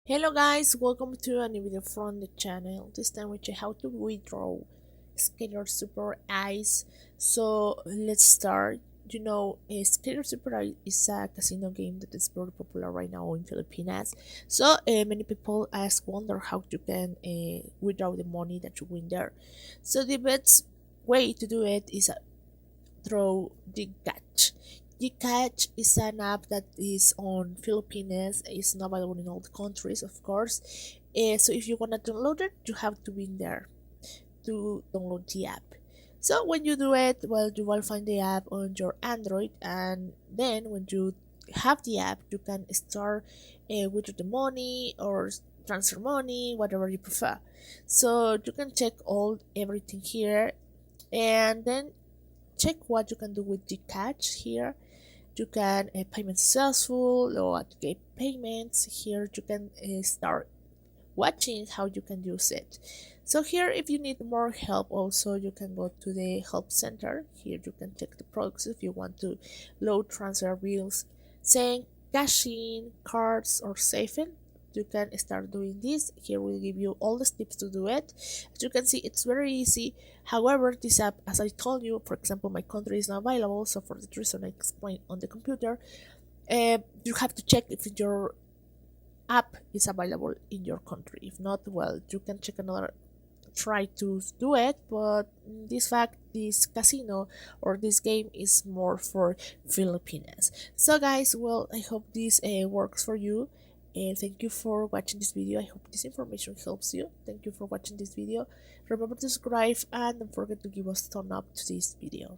Hello guys, welcome to a new video from the channel. This time we check how to withdraw Skater Super Ice. So let's start. Skater Super Ice is a casino game that is very popular right now in Philippines. So many people wonder how you can withdraw the money that you win there. So the best way to do it is through the catch. The catch is an app that is on Philippines. It's not available in all the countries, of course. So if you wanna download it, you have to be in there to download the app. So when you do it, well, you will find the app on your Android, and then when you have the app, you can start withdraw the money or transfer money, whatever you prefer. So you can check everything here, and then check what you can do with the catch here. You can payment successful or get payments here. You can start watching how you can use it. So here, if you need more help, also you can go to the help center. Here you can check the products if you want to load transfer bills, saying cashing cards or saving. You can start doing this. Here will give you all the steps to do it. As you can see, it's very easy. However, this app, as I told you, for example, my country is not available, so for the reason I explained on the computer, you have to check if your app is available in your country. If not, well, you can check another, try to do it, but this fact, this casino or this game is more for Filipinos. So guys, well, I hope this works for you, and thank you for watching this video. I hope this information helps you. Thank you for watching this video. Remember to subscribe and don't forget to give us a thumb up to this video.